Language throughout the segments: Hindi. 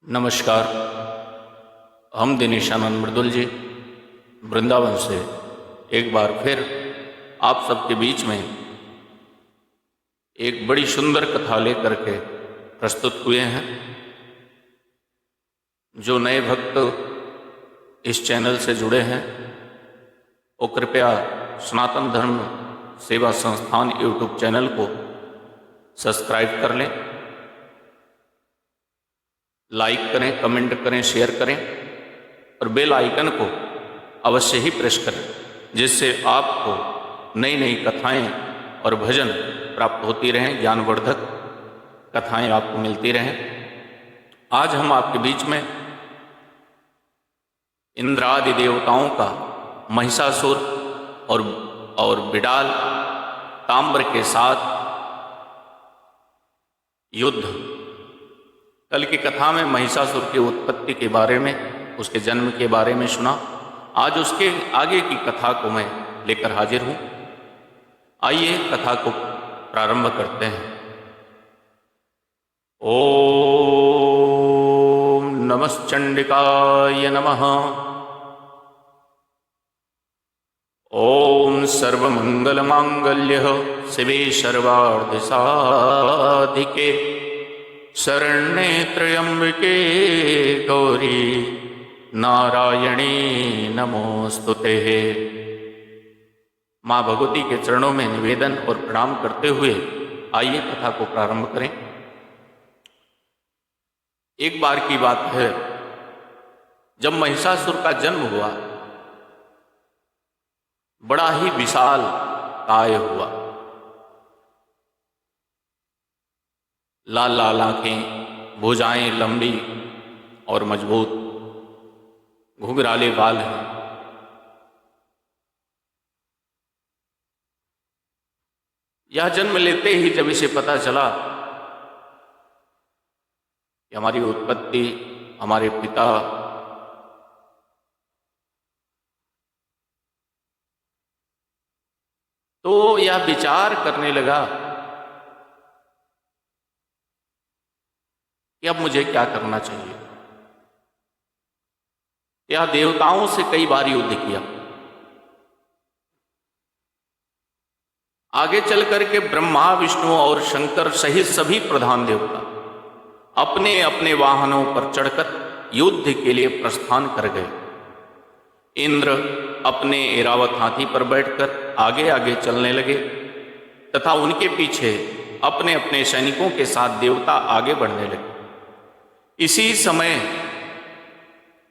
नमस्कार। हम दिनेश आनंद मृदुल जी वृंदावन से एक बार फिर आप सबके बीच में एक बड़ी सुंदर कथा लेकर के प्रस्तुत हुए हैं। जो नए भक्त इस चैनल से जुड़े हैं वो कृपया सनातन धर्म सेवा संस्थान यूट्यूब चैनल को सब्सक्राइब कर लें, लाइक करें, कमेंट करें, शेयर करें और बेल आइकन को अवश्य ही प्रेस करें, जिससे आपको नई नई कथाएं और भजन प्राप्त होती रहें, ज्ञानवर्धक कथाएं आपको मिलती रहें। आज हम आपके बीच में इंद्रादि देवताओं का महिषासुर और बिडाल ताम्र के साथ युद्ध, कल की कथा में महिषासुर की उत्पत्ति के बारे में, उसके जन्म के बारे में सुना। आज उसके आगे की कथा को मैं लेकर हाजिर हूं। आइए कथा को प्रारंभ करते हैं। ओम नमश्चंडिकाय नमः। ओम सर्वमंगलमांगल्य शिवे सर्वार्धसाधिके शरण्ये त्र्यंबके गौरी नारायणी नमोस्तुते। माँ भगवती के चरणों में निवेदन और प्रणाम करते हुए आइए कथा को प्रारंभ करें। एक बार की बात है, जब महिषासुर का जन्म हुआ, बड़ा ही विशाल काय हुआ। लाल लाल आंखें, भुजाएं लंबी और मजबूत, घुंघराले बाल हैं। यह जन्म लेते ही जब इसे पता चला कि हमारी उत्पत्ति, हमारे पिता तो यह विचार करने लगा कि अब मुझे क्या करना चाहिए। यह देवताओं से कई बार युद्ध किया। आगे चल करके ब्रह्मा, विष्णु और शंकर सहित सभी प्रधान देवता अपने अपने वाहनों पर चढ़कर युद्ध के लिए प्रस्थान कर गए। इंद्र अपने ऐरावत हाथी पर बैठकर आगे आगे चलने लगे तथा उनके पीछे अपने अपने सैनिकों के साथ देवता आगे बढ़ने लगे। इसी समय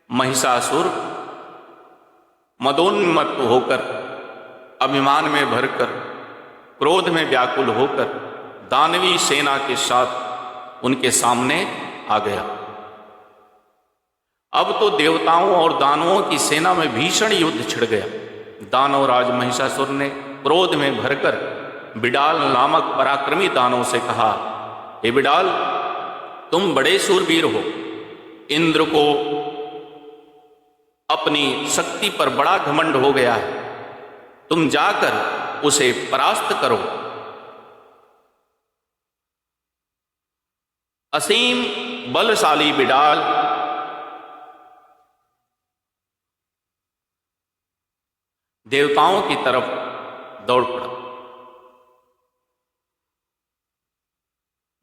महिषासुर मदोन्मत्त होकर, अभिमान में भरकर, क्रोध में व्याकुल होकर दानवी सेना के साथ उनके सामने आ गया। अब तो देवताओं और दानवों की सेना में भीषण युद्ध छिड़ गया। दानवराज महिषासुर ने क्रोध में भरकर बिडाल नामक पराक्रमी दानव से कहा, हे बिडाल, तुम बड़े शूरवीर हो। इंद्र को अपनी शक्ति पर बड़ा घमंड हो गया है। तुम जाकर उसे परास्त करो। असीम बलशाली बिडाल देवताओं की तरफ दौड़ पड़ा।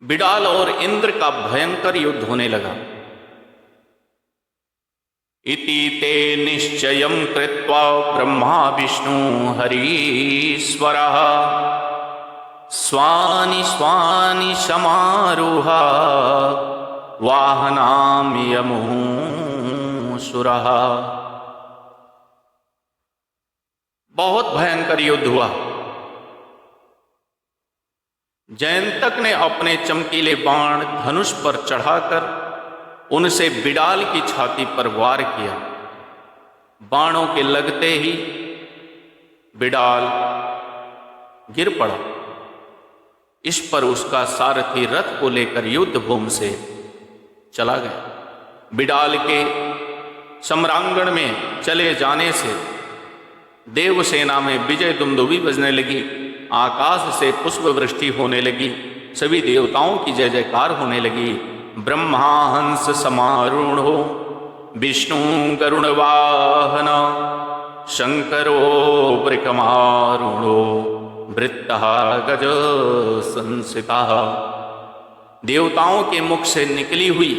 बिडाल और इंद्र का भयंकर युद्ध होने लगा। इति ते निश्चयं कृत्वा ब्रह्मा विष्णु हरीश्वरः स्वानि स्वानि समारुहा वाहनाम यमुसुरः। बहुत भयंकर युद्ध हुआ। जयंतक ने अपने चमकीले बाण धनुष पर चढ़ाकर उनसे बिडाल की छाती पर वार किया। बाणों के लगते ही बिडाल गिर पड़ा। इस पर उसका सारथी रथ को लेकर युद्ध भूमि से चला गया। बिडाल के सम्रांगण में चले जाने से देवसेना में विजय दुंदुभी बजने लगी। आकाश से पुष्प वृष्टि होने लगी। सभी देवताओं की जय जयकार होने लगी। ब्रह्मा हंस समारूढ़ो विष्णु गरुड़वाहन शंकरो वृकमारूढ़ो वृत्तः गज संसिता। देवताओं के मुख से निकली हुई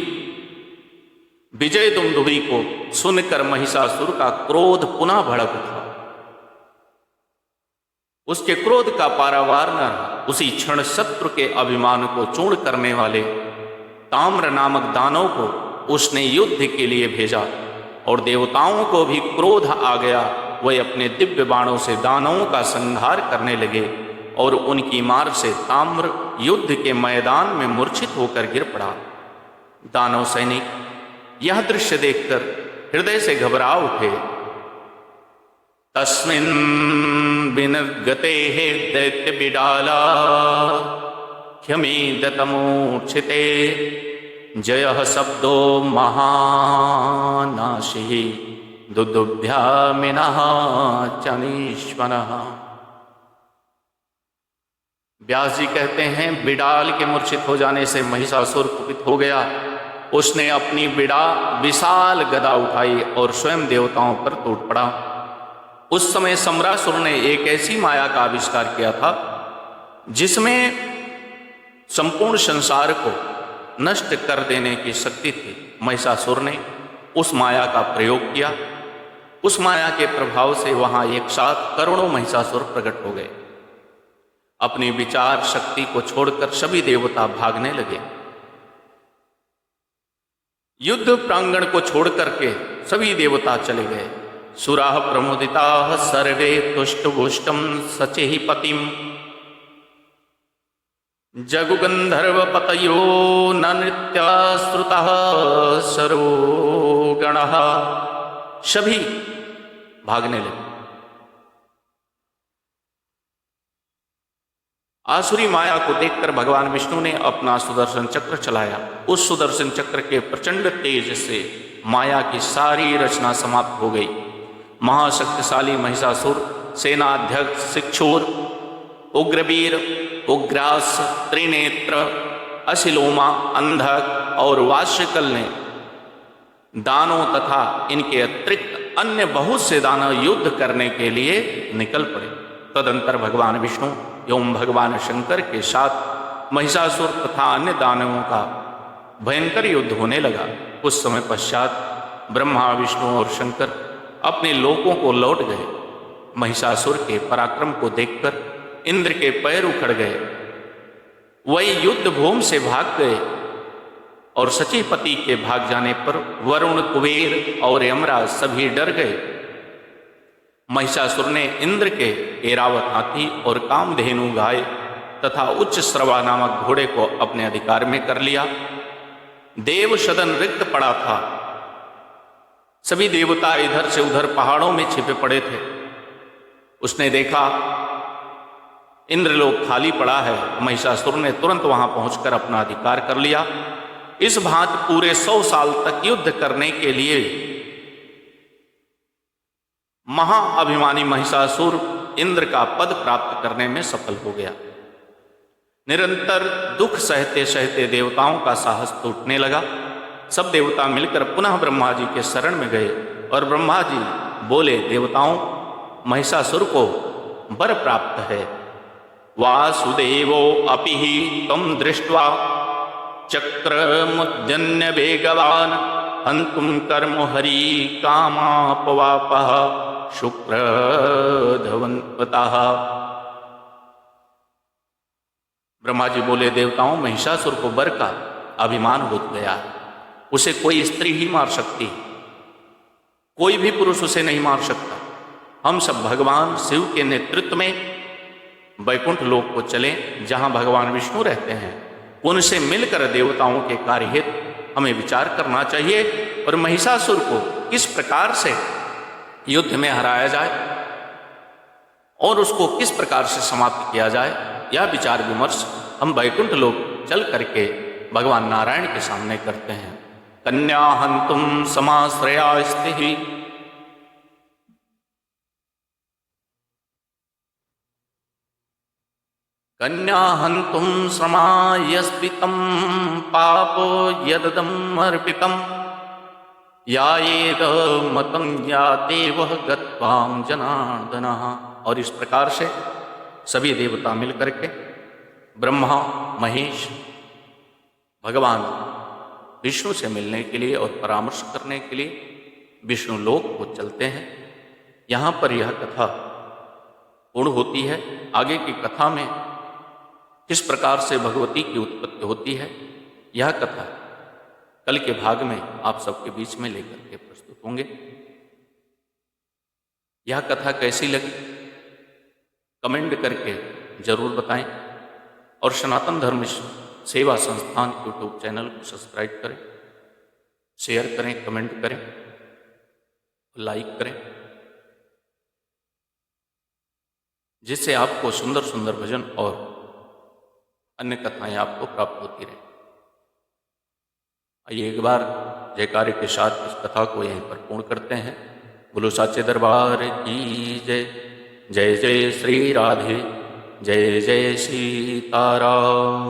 विजय दुंदुभि को सुनकर महिषासुर का क्रोध पुनः भड़क उठा। उसके क्रोध का पारावार न रहा। उसी क्षण शत्रु के अभिमान को चूर्ण करने वाले ताम्र नामक दानव को उसने युद्ध के लिए भेजा और देवताओं को भी क्रोध आ गया। वे अपने दिव्य बाणों से दानवों का संहार करने लगे और उनकी मार से ताम्र युद्ध के मैदान में मूर्छित होकर गिर पड़ा। दानव सैनिक यह दृश्य देखकर हृदय से घबरा उठे। तस्मिन् विनिर्गते दैत्य बिडाला ह्यमीदतमूर्छिते जयः शब्दो महानाशी दुदुभ्यामिनः चनीश्वरः। व्यास जी कहते हैं, बिडाल के मूर्छित हो जाने से महिषासुर कुपित हो गया। उसने अपनी विशाल गदा उठाई और स्वयं देवताओं पर टूट पड़ा। उस समय सम्रासुर ने एक ऐसी माया का आविष्कार किया था जिसमें संपूर्ण संसार को नष्ट कर देने की शक्ति थी। महिषासुर ने उस माया का प्रयोग किया। उस माया के प्रभाव से वहां एक साथ करोड़ों महिषासुर प्रकट हो गए। अपनी विचार शक्ति को छोड़कर सभी देवता भागने लगे। युद्ध प्रांगण को छोड़ करके सभी देवता चले गए। सुराः प्रमुदिताः सर्वे तुष्टुपुष्टं सचेहि पतिम् जगुगंधर्वपतयो न नृत्याश्रुतः सर्वो गणः। सभी भागने लगे। आसुरी माया को देखकर भगवान विष्णु ने अपना सुदर्शन चक्र चलाया। उस सुदर्शन चक्र के प्रचंड तेज से माया की सारी रचना समाप्त हो गई। महाशक्तिशाली महिषासुर, सेनाध्यक्ष शिक्षुर, उग्रवीर, उग्रास, त्रिनेत्र, अशिलोमा, अंधक और वाष्यकल ने दानों तथा इनके अतिरिक्त अन्य बहुत से दानव युद्ध करने के लिए निकल पड़े। तदंतर भगवान विष्णु एवं भगवान शंकर के साथ महिषासुर तथा अन्य दानवों का भयंकर युद्ध होने लगा। कुछ समय पश्चात ब्रह्मा, विष्णु और शंकर अपने लोकों को लौट गए। महिषासुर के पराक्रम को देखकर इंद्र के पैर उखड़ गए। वही युद्ध भूमि से भाग गए और सचीपति के भाग जाने पर वरुण, कुबेर और यमराज सभी डर गए। महिषासुर ने इंद्र के ऐरावत हाथी और कामधेनु गाय तथा उच्च श्रवा नामक घोड़े को अपने अधिकार में कर लिया। देव सदन रिक्त पड़ा था। सभी देवता इधर से उधर पहाड़ों में छिपे पड़े थे। उसने देखा इंद्रलोक खाली पड़ा है। महिषासुर ने तुरंत वहां पहुंचकर अपना अधिकार कर लिया। इस भांति पूरे 100 साल तक युद्ध करने के लिए महाअभिमानी महिषासुर इंद्र का पद प्राप्त करने में सफल हो गया। निरंतर दुख सहते सहते देवताओं का साहस टूटने लगा। सब देवता मिलकर पुनः ब्रह्मा जी के शरण में गए और ब्रह्मा जी बोले, देवताओं, महिषासुर को वर प्राप्त है। वासुदेवो अपि तम दृष्ट्वा चक्रमुद्यन्य वेगवान हन्तुं कर्म हरि कामापवापः शुक्रधवन्वतः। ब्रह्मा जी बोले, देवताओं, महिषासुर को वर का अभिमान हो गया। उसे कोई स्त्री ही मार सकती, कोई भी पुरुष उसे नहीं मार सकता। हम सब भगवान शिव के नेतृत्व में वैकुंठ लोक को चले, जहां भगवान विष्णु रहते हैं। उनसे मिलकर देवताओं के कार्य हित हमें विचार करना चाहिए और महिषासुर को किस प्रकार से युद्ध में हराया जाए और उसको किस प्रकार से समाप्त किया जाए, यह विचार विमर्श हम वैकुंठ लोक चल करके भगवान नारायण के सामने करते हैं। कन्या हंतुम समाश्रया स्थिति कन्या हन्तुं समायस्पितं पापो यददम अर्पितम यायेद मतं या देवः गत्वां जनार्दनः। और इस प्रकार से सभी देवता मिलकर के ब्रह्मा महेश भगवान विष्णु से मिलने के लिए और परामर्श करने के लिए विष्णु लोक को चलते हैं। यहाँ पर यह कथा पूर्ण होती है। आगे की कथा में किस प्रकार से भगवती की उत्पत्ति होती है, यह कथा कल के भाग में आप सबके बीच में लेकर के प्रस्तुत होंगे। यह कथा कैसी लगी कमेंट करके जरूर बताएं और सनातन धर्म सेवा संस्थान यूट्यूब चैनल को सब्सक्राइब करें, शेयर करें, कमेंट करें, लाइक करें, जिससे आपको सुंदर सुंदर भजन और अन्य कथाएं आपको प्राप्त होती रहें। आइए एक बार जयकारे के साथ इस कथा को यहीं पर पूर्ण करते हैं। बोलो साचे दरबार की जय। जय जय श्री राधे, जय जय सीताराम।